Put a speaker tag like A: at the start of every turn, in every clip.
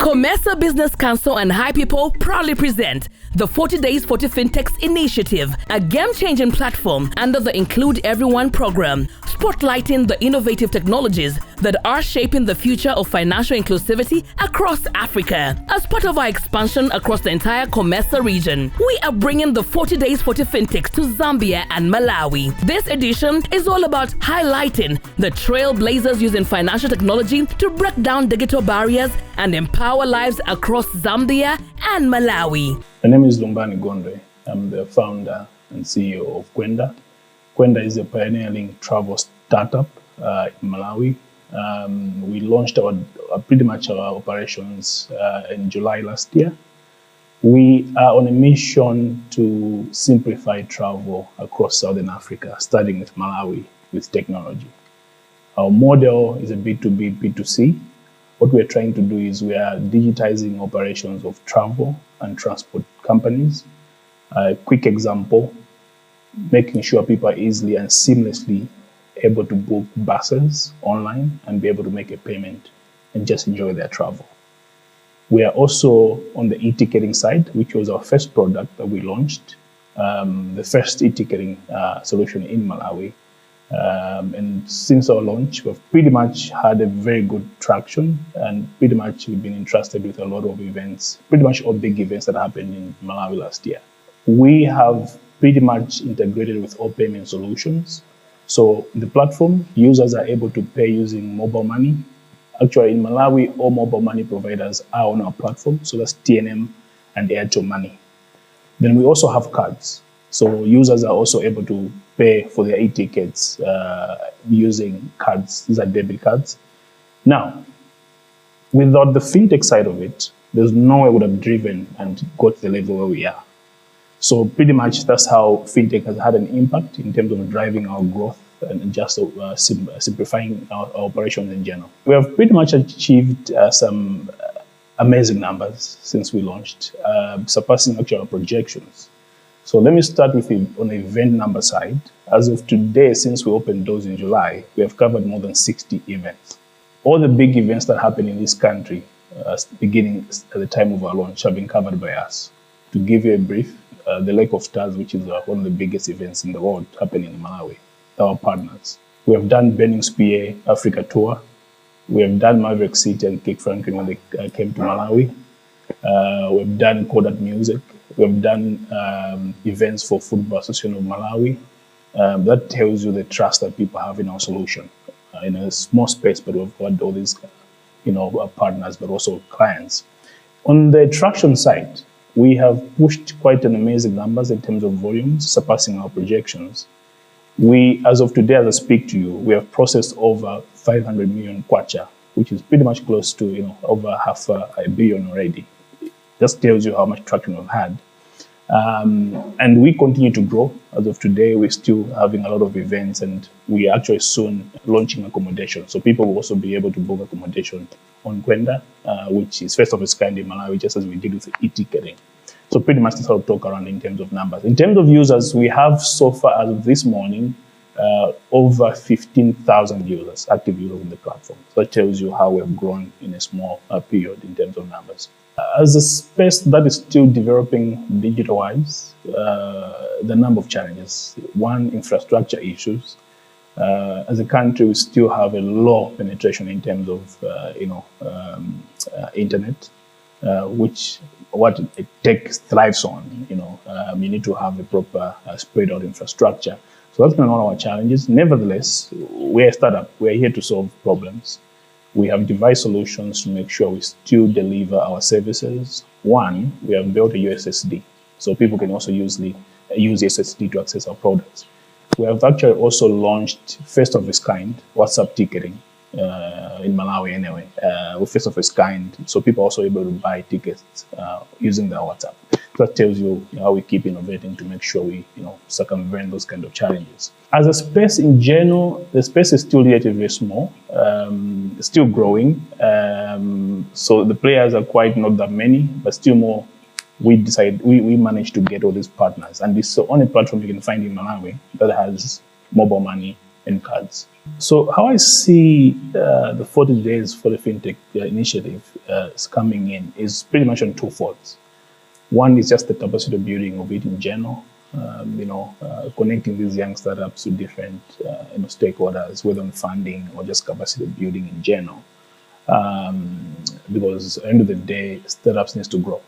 A: Comesa Business Council and High People proudly present the 40 Days 40 FinTechs Initiative, a game-changing platform under the Include Everyone program, spotlighting the innovative technologies that are shaping the future of financial inclusivity across Africa. As part of our expansion across the entire Comesa region, we are bringing the 40 Days 40 FinTechs to Zambia and Malawi. This edition is all about highlighting the trailblazers using financial technology to break down digital barriers and empower lives across Zambia and Malawi.
B: My name is Lumbani Gondwe. I'm the founder and CEO of Kwenda. Kwenda is a pioneering travel startup in Malawi. We launched pretty much our operations in July last year. We are on a mission to simplify travel across Southern Africa, starting with Malawi with technology. Our model is a B2B, B2C. What we're trying to do is we are digitizing operations of travel and transport companies. A quick example, making sure people are easily and seamlessly able to book buses online and be able to make a payment and just enjoy their travel. We are also on the e-ticketing side, which was our first product that we launched, the first e-ticketing solution in Malawi. And since our launch, we've pretty much had a very good traction, and pretty much we've been entrusted with a lot of events, pretty much all big events that happened in Malawi last year. We have pretty much integrated with all payment solutions. So the platform, users are able to pay using mobile money. Actually, in Malawi, all mobile money providers are on our platform. So that's TNM and Airtel Money. Then we also have cards. So users are also able to pay for their e-tickets using cards. These are debit cards. Now, without the fintech side of it, there's no way we would have driven and got to the level where we are. So pretty much that's how fintech has had an impact in terms of driving our growth and just simplifying our operations in general. We have pretty much achieved some amazing numbers since we launched, surpassing actually our projections. So let me start with on the event number side. As of today, since we opened doors in July, we have covered more than 60 events. All the big events that happen in this country, beginning at the time of our launch, have been covered by us. To give you a brief, the Lake of Stars, which is one of the biggest events in the world, happening in Malawi, our partners. We have done Burning Spear Africa Tour. We have done Maverick City and Kick Franklin when they came to Malawi. We've done Kodak Music. We've done events for Football Association of Malawi. That tells you the trust that people have in our solution. In a small space, but we've got all these, partners, but also clients. On the traction side, we have pushed quite an amazing numbers in terms of volumes, surpassing our projections. We, as of today, as I speak to you, we have processed over 500 million kwacha, which is pretty much close to over half a billion already. Just tells you how much traction we've had. And we continue to grow. As of today, we're still having a lot of events, and we are actually soon launching accommodation. So people will also be able to book accommodation on Kwenda, which is first of its kind in Malawi, just as we did with e-ticketing. So pretty much that's how we talk around in terms of numbers. In terms of users, we have so far as of this morning, over 15,000 users, active users on the platform. So that tells you how we've grown in a small period in terms of numbers. As a space that is still developing digital-wise, the number of challenges. One, infrastructure issues. As a country, we still have a low penetration in terms of, internet, which what tech thrives on. You need to have a proper spread out infrastructure. So that's been one of our challenges. Nevertheless, we're a startup. We're here to solve problems. We have devised solutions to make sure we still deliver our services. One, we have built a USSD, so people can also use SSD to access our products. We have actually also launched first of its kind WhatsApp ticketing in Malawi anyway, first of its kind, so people are also able to buy tickets using their WhatsApp. That tells you how we keep innovating to make sure we circumvent those kind of challenges. As a space in general, the space is still relatively small, still growing. So the players are quite not that many, but still more. We managed to get all these partners, and this is the only platform you can find in Malawi that has mobile money and cards. So how I see the 40 days for the FinTech initiative is coming in is pretty much on two folds. One is just the capacity building of it in general, connecting these young startups to different stakeholders, whether on funding or just capacity building in general. Because at the end of the day, startups need to grow.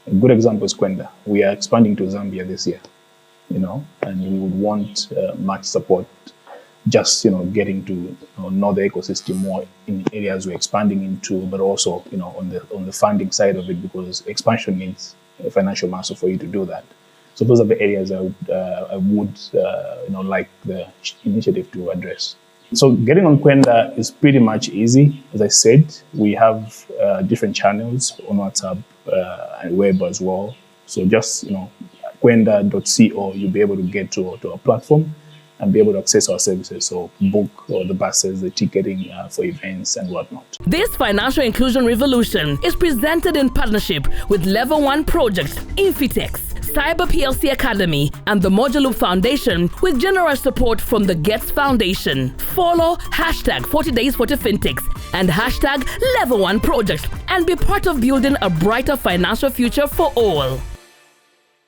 B: A good example is Kwenda. We are expanding to Zambia this year, and we would want much support just, getting to know the ecosystem more in areas we're expanding into, but also, on the funding side of it, because expansion needs a financial muscle for you to do that. So those are the areas I would like the initiative to address. So getting on Kwenda is pretty much easy. As I said, we have different channels on WhatsApp and web as well. So just, kwenda.co, you'll be able to get to our platform and be able to access our services. So book the buses, the ticketing for events and whatnot.
A: This financial inclusion revolution is presented in partnership with Level 1 Project, Infitex, Cyber PLC Academy, and the Moduloop Foundation, with generous support from the Gets Foundation. Follow hashtag 40 Days 40 FinTechs and hashtag Level 1 Project and be part of building a brighter financial future for all.